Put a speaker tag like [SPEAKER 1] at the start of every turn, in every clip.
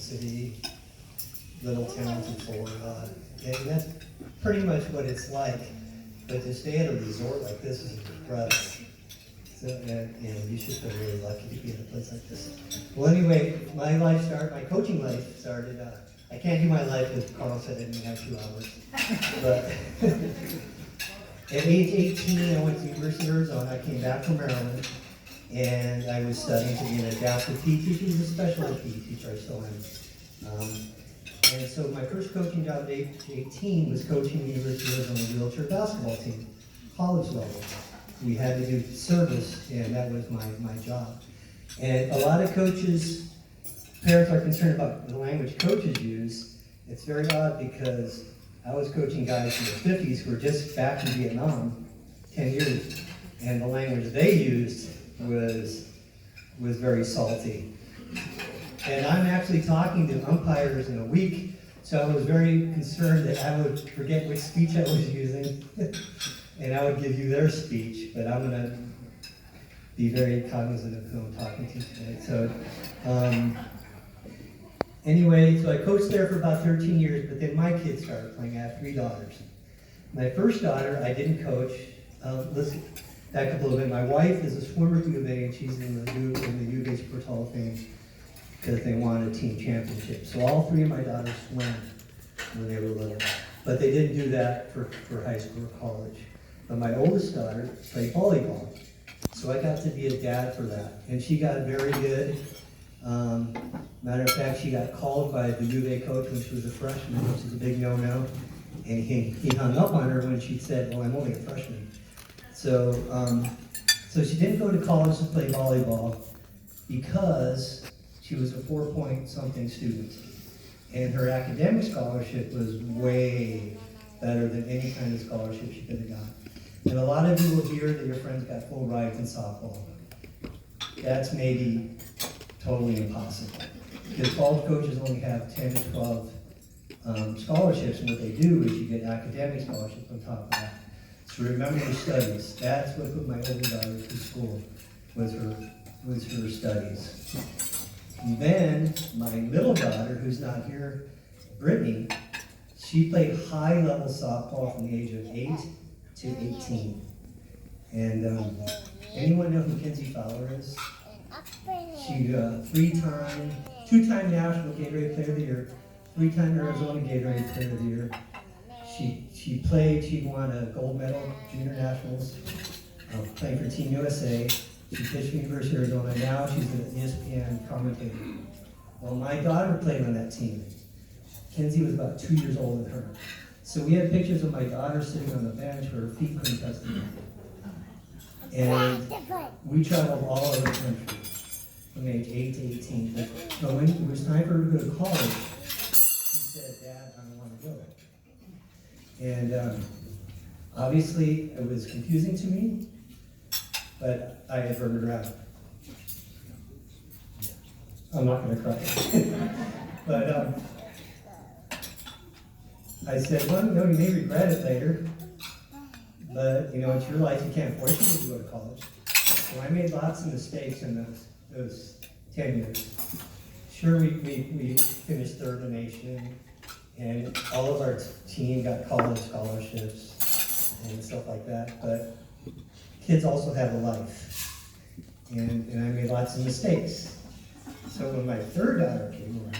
[SPEAKER 1] city, little towns in Florida. And that's pretty much what it's like. But to stay at a resort like this is incredible. So, you should feel really lucky to be in a place like this. Well, anyway, my coaching life started. I can't do my life because Carl said I didn't have 2 hours. But at age 18, I went to the University of Arizona. I came back from Maryland, and I was studying to be an adaptive PE teacher. He was a special ed PE teacher. I still am. And so my first coaching job at age 18 was coaching the University of Arizona wheelchair basketball team, college level. We had to do service, and that was my job. And a lot of coaches, parents are concerned about the language coaches use. It's very odd because I was coaching guys in the 50s who were just back in Vietnam 10 years, and the language they used was very salty. And I'm actually talking to umpires in a week, so I was very concerned that I would forget which speech I was using, and I would give you their speech, but I'm going to be very cognizant of who I'm talking to today. So, anyway, so I coached there for about 13 years, but then my kids started playing. I have 3 daughters. My first daughter, I didn't coach. Listen, back up a little bit. My wife is a swimmer at U of A, and she's in the U of A Sports Hall of Fame because they won a team championship. So all 3 of my daughters swam when they were little, but they didn't do that for high school or college. But my oldest daughter played volleyball, so I got to be a dad for that, and she got very good. Matter of fact, she got called by the U of A coach when she was a freshman, which is a big no-no, and he hung up on her when she said, well, I'm only a freshman. So she didn't go to college to play volleyball because she was a 4-point-something student, and her academic scholarship was way better than any kind of scholarship she could have got. And a lot of you will hear that your friends got full rides in softball. That's maybe totally impossible, because college coaches only have 10 to 12 scholarships, and what they do is you get academic scholarships on top of that. So remember your studies. That's what put my older daughter through school, was her studies. And then my middle daughter, who's not here, Brittany, she played high-level softball from the age of 8 to 18. And anyone know who Kinsey Fowler is? She 2-time National Gatorade Player of the Year, 3-time Arizona Gatorade Player of the Year. She won a gold medal junior nationals, playing for Team USA. She pitched for University of Arizona. Now she's an ESPN commentator. Well, my daughter played on that team. Kinsey was about 2 years older than her. So we have pictures of my daughter sitting on the bench where her feet couldn't touch the ground. And we traveled all over the country from age 8 to 18. But when it was time for her to go to college, she said, Dad, I don't want to go. And obviously it was confusing to me, but I had heard her out. I'm not going to cry. But I said, well, you may regret it later, but it's your life. You can't force you to go to college. So I made lots of mistakes in those 10 years. Sure, we finished third in the nation, and all of our team got college scholarships and stuff like that, but kids also have a life, and I made lots of mistakes. So when my third daughter came around,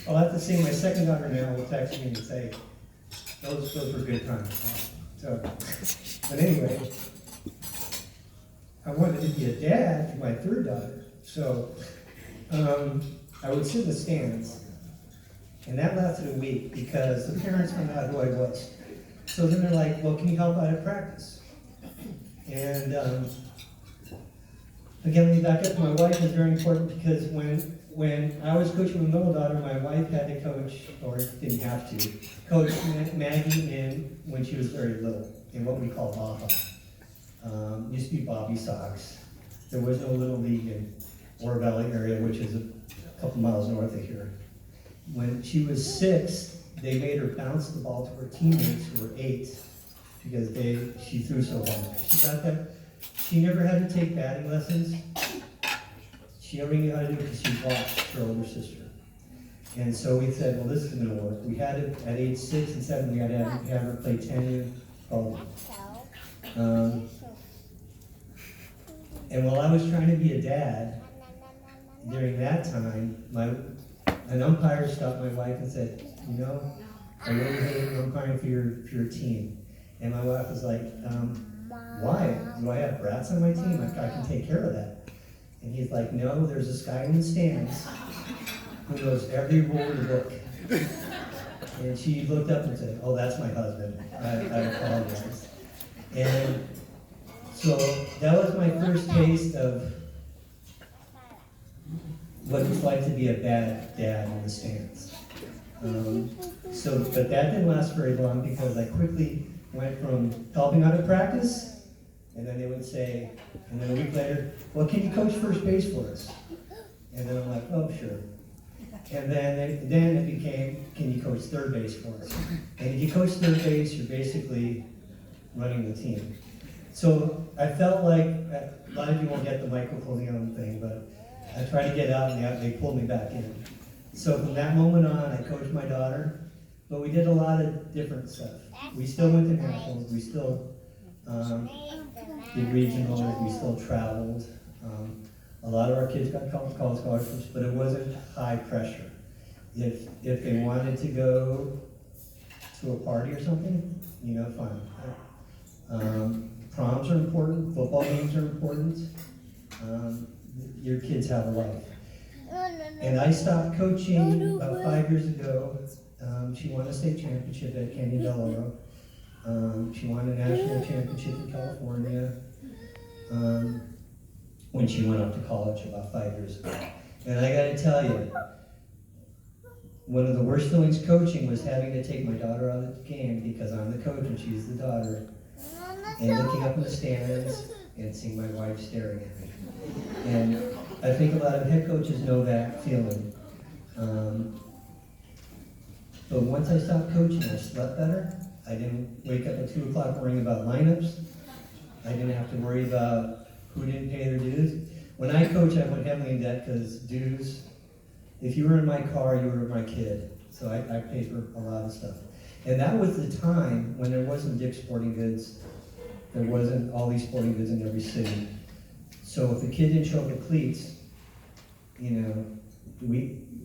[SPEAKER 1] I'll have to say my second daughter now will text me and say, those were good times. So, but anyway, I wanted to be a dad for my third daughter, so I would sit in the stands, and that lasted a week because the parents found out who I was. So then they're like, well, can you help out at practice? And again, let me back up. My wife was very important because when I was coaching my middle daughter, my wife had to coach, or didn't have to, coach Maggie when she was very little, in what we call Baja. Used to be Bobby Sox. There was no Little League in Oro Valley area, which is a couple miles north of here. When she was 6, they made her bounce the ball to her teammates who were 8 because she threw so hard. She got that. She never had to take batting lessons. She already knew how to do it because she watched her older sister. And so we said, well, this is going to work. We had it at age 6 and 7, we had to have her play tennis, volleyball. And while I was trying to be a dad, during that time, an umpire stopped my wife and said, you know, I really hate umpiring for your team. And my wife was like, why? Do I have brats on my team? I can take care of that. And he's like, no, there's this guy in the stands who knows every rule in the book. And she looked up and said, oh, that's my husband. I apologize. And so that was my first taste of what it's like to be a bad dad in the stands. But that didn't last very long because I quickly went from helping out at practice, and then they would say, and then a week later, well, can you coach first base for us? And then I'm like, oh, sure. And then it became, can you coach third base for us? And if you coach third base, you're basically running the team. So I felt like, a lot of you won't get the microphone thing, but I tried to get out and they pulled me back in. So from that moment on, I coached my daughter, but we did a lot of different stuff. We still went to nationals, we still did regional, we still traveled. A lot of our kids got college scholarships, but it wasn't high pressure. If they wanted to go to a party or something, you know, fine. Proms are important, football games are important. Your kids have a life. And I stopped coaching about 5 years ago. She won a state championship at Canyon Del Oro. She won a national championship in California when she went off to college about 5 years ago. And I gotta tell you, one of the worst feelings coaching was having to take my daughter out of the game because I'm the coach and she's the daughter, and looking up in the stands and seeing my wife staring at me. And I think a lot of head coaches know that feeling. But once I stopped coaching, I slept better. I didn't wake up at 2 o'clock worrying about lineups. I didn't have to worry about who didn't pay their dues. When I coach, I went heavily in debt because dues, if you were in my car, you were my kid. So I paid for a lot of stuff. And that was the time when there wasn't Dick's Sporting Goods. There wasn't all these sporting goods in every city. So if the kid didn't show up with cleats, you know,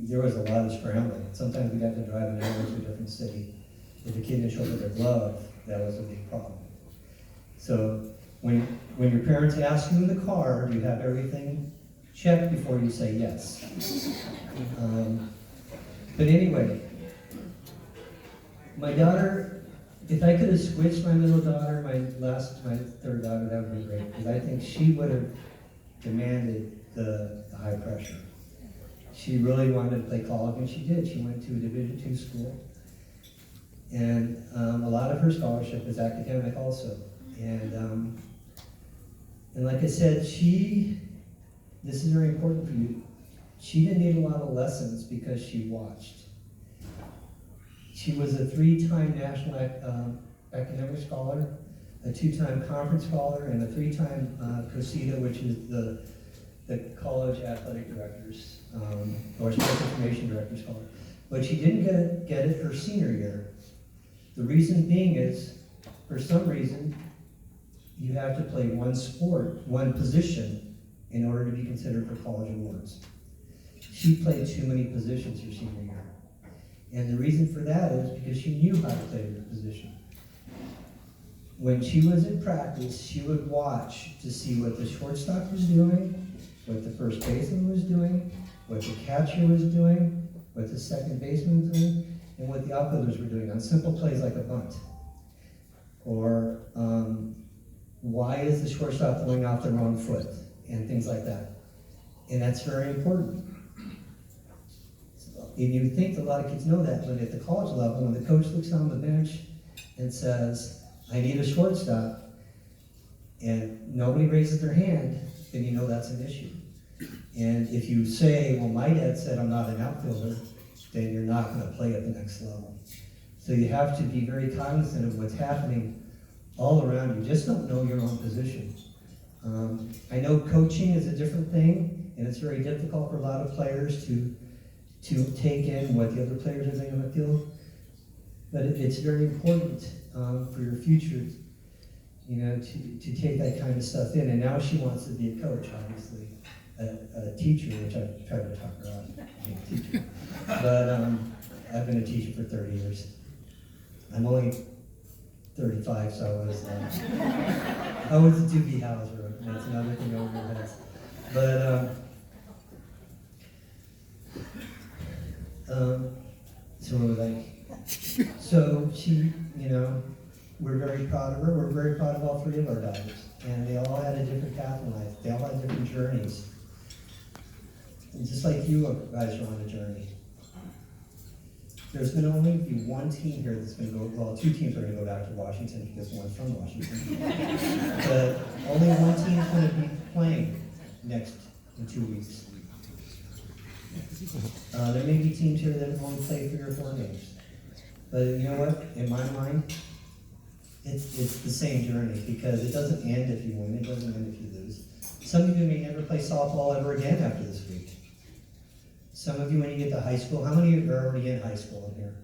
[SPEAKER 1] there was a lot of scrambling. Sometimes we'd have to drive an hour to a different city. If the kid didn't show up with their glove, that was a big problem. So when your parents ask you in the car, do you have everything checked before you say yes? But anyway, my daughter, if I could have switched my middle daughter, my third daughter, that would be great, because I think she would have demanded the high pressure. She really wanted to play college, and she did. She went to a Division II school. And a lot of her scholarship is academic also. And like I said, this is very important for you, she didn't need a lot of lessons because she watched. She was a 3-time national academic scholar, a 2-time conference scholar, and a 3-time COSIDA, which is the college athletic directors, or sports information director scholar. But she didn't get it her senior year. The reason being is, for some reason, you have to play one sport, one position, in order to be considered for college awards. She played too many positions her senior year. And the reason for that is because she knew how to play her position. When she was in practice, she would watch to see what the shortstop was doing, what the first baseman was doing, what the catcher was doing, what the second baseman was doing, and what the outfielders were doing on simple plays like a bunt. Or why is the shortstop throwing off the wrong foot, and things like that. And that's very important. And you think a lot of kids know that, but at the college level, when the coach looks on the bench and says, I need a shortstop, and nobody raises their hand, then you know that's an issue. And if you say, well, my dad said I'm not an outfielder, then you're not going to play at the next level. So you have to be very cognizant of what's happening all around you. Just don't know your own position. I know coaching is a different thing, And it's very difficult for a lot of players to take in what the other players are doing on the field. But it's very important for your future, to take that kind of stuff in. And now she wants to be a coach, obviously, a teacher, which I've tried to talk her out of being a teacher. But I've been a teacher for 30 years. I'm only 35, so I was a Doogie Howser. That's another thing over your heads. But so what was I? So she, we're very proud of her. We're very proud of all three of our daughters, and they all had a different path in life. They all had different journeys, and just like you guys are on a journey. There's going to only be one team here that's going to go, well, two teams are going to go back to Washington because one's from Washington. But only one team is going to be playing next in 2 weeks. There may be teams here that only play 3 or 4 games. But you know what? In my mind, it's the same journey because it doesn't end if you win, it doesn't end if you lose. Some of you may never play softball ever again after this week. Some of you, when you get to high school, how many of you are already in high school in here?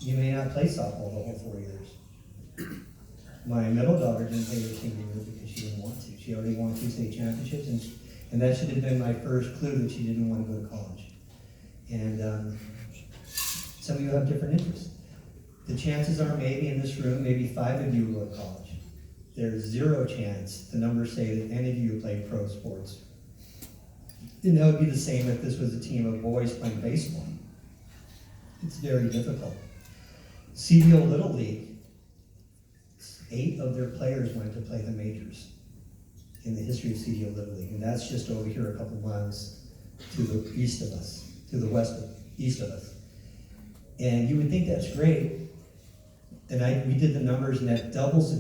[SPEAKER 1] You may not play softball the whole 4 years. My middle daughter didn't play her senior year because she didn't want to. She already won 2 state championships, and that should have been my first clue that she didn't want to go to college. And some of you have different interests. The chances are maybe in this room, maybe 5 of you will go to college. There's 0 chance, the numbers say, that any of you play pro sports. And that would be the same if this was a team of boys playing baseball. It's very difficult. CDO Little League, 8 of their players went to play the majors in the history of CDO Little League. And that's just over here a couple miles to the east of us, to the east of us. And you would think that's great. And we did the numbers, and that doubles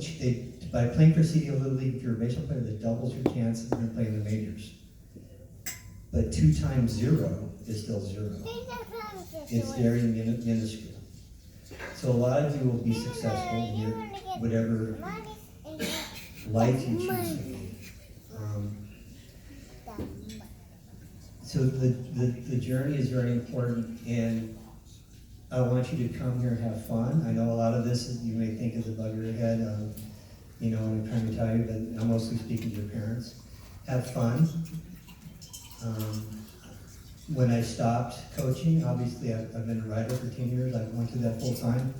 [SPEAKER 1] by playing for CDO Little League, if you're a baseball player, that doubles your chances of playing the majors. But 2 times 0 is still 0. It's very minuscule. So a lot of you will be successful in your whatever life you choose to lead. So the journey is very important, and I want you to come here and have fun. I know a lot of this you may think is above your head, I'm trying to tell you, but I'm mostly speaking to your parents. Have fun. When I stopped coaching, obviously I've been a writer for 10 years. I went through that full time,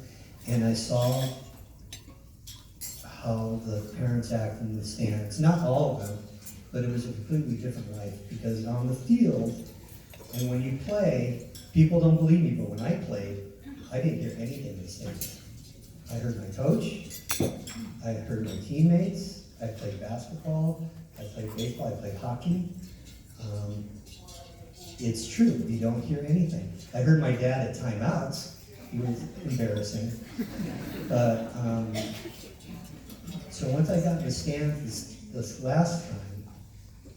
[SPEAKER 1] and I saw how the parents act in the stands. Not all of them, but it was a completely different life, because on the field, and when you play, people don't believe me, but when I played, I didn't hear anything they said. I heard my coach, I heard my teammates, I played basketball, I played baseball, I played hockey. It's true, you don't hear anything. I heard my dad at timeouts. It was embarrassing. But, so once I got in the stands this last time,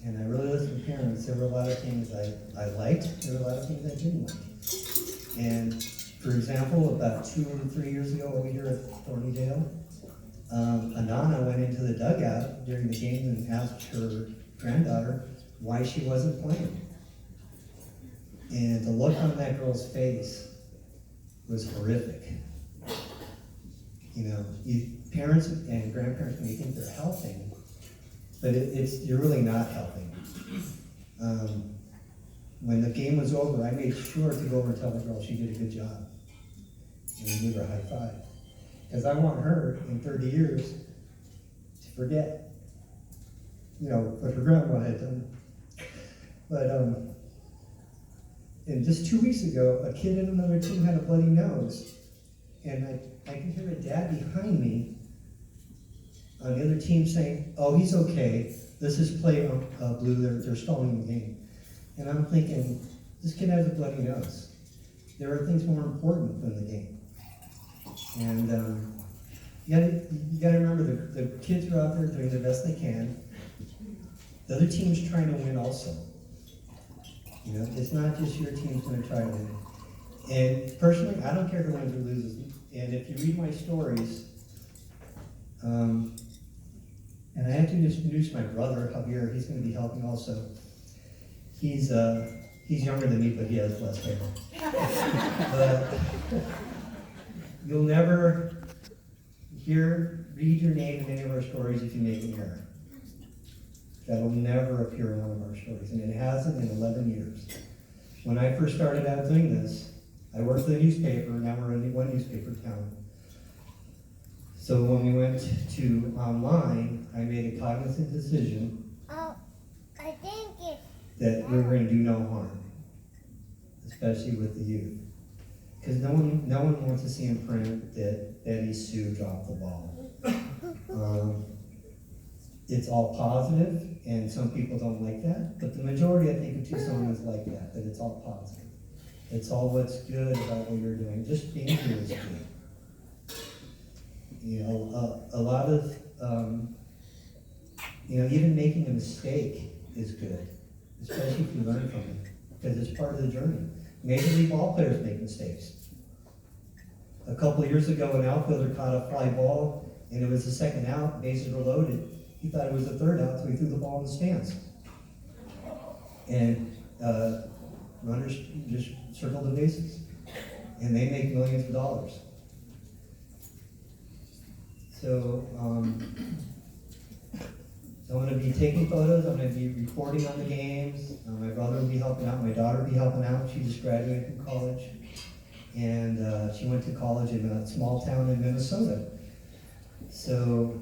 [SPEAKER 1] and I really listened to parents, there were a lot of things I liked, there were a lot of things I didn't like. And for example, about 2 or 3 years ago over here at Thornydale, Anana went into the dugout during the game and asked her granddaughter why she wasn't playing. And the look on that girl's face was horrific. Parents and grandparents may think they're helping, but you're really not helping. When the game was over, I made sure to go over and tell the girl she did a good job, and give her a high five. Because I want her, in 30 years, to forget, what her grandma had done. But, and just 2 weeks ago, a kid in another team had a bloody nose, and I could hear a dad behind me on the other team saying, "Oh, he's okay. This is play blue. They're stalling the game." And I'm thinking, this kid has a bloody nose. There are things more important than the game. And you gotta remember the kids are out there doing the best they can. The other team's trying to win also. It's not just your team's going to try to win. And personally, I don't care who wins or loses. And if you read my stories, and And I have to introduce my brother, Javier. He's going to be helping also. He's younger than me, but he has less hair. But you'll never read your name in any of our stories if you make an error. That'll never appear in one of our stories, and it hasn't in 11 years. When I first started out doing this, I worked for the newspaper. Now we're in one newspaper town. So when we went to online, I made a cognizant decision that we were going to do no harm, especially with the youth. Because no one wants to see in print that Betty Sue dropped the ball. It's all positive, and some people don't like that, but the majority, I think, of Tucson is like that it's all positive. It's all what's good about what you're doing. Just being here is good. You know, a lot of, even making a mistake is good, especially if you learn from it, because it's part of the journey. Major league ball players make mistakes. A couple of years ago, an outfielder caught a fly ball, and it was the second out, bases were loaded. He thought it was the third out, so he threw the ball in the stands. And runners just circled the bases, and they make millions of dollars. So I'm going to be taking photos. I'm going to be reporting on the games. My brother will be helping out. My daughter will be helping out. She just graduated from college, and she went to college in a small town in Minnesota. So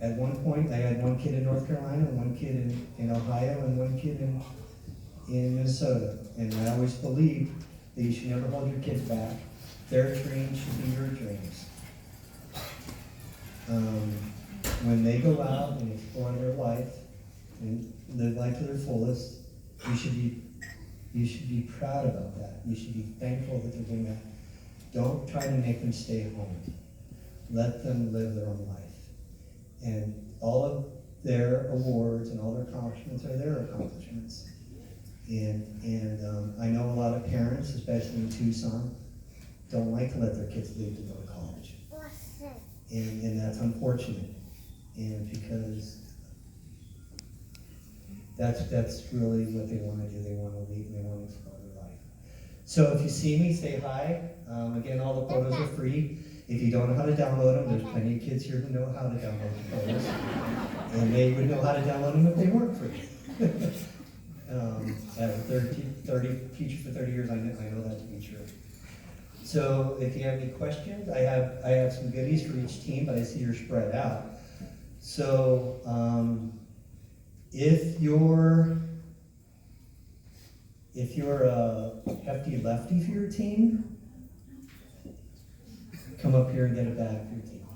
[SPEAKER 1] at one point, I had one kid in North Carolina, one kid in Ohio, and one kid in Minnesota. And I always believed that you should never hold your kids back. Their dreams should be your dreams. When they go out and explore their life and live life to their fullest, you should be proud about that. You should be thankful that they're doing that. Don't try to make them stay home. Let them live their own life. And all of their awards and all their accomplishments are their accomplishments. And I know a lot of parents, especially in Tucson, don't like to let their kids leave to go to college. And that's unfortunate. And because that's really what they want to do. They want to leave and they want to explore their life. So if you see me, say hi. Again, all the photos are free. If you don't know how to download them, there's plenty of kids here who know how to download the photos. And they would know how to download them if they weren't free. As a teacher for 30 years, I know that to be true. So if you have any questions, I have some goodies for each team, but I see you're spread out. So if you're a hefty lefty for your team, come up here and get a bag for your team.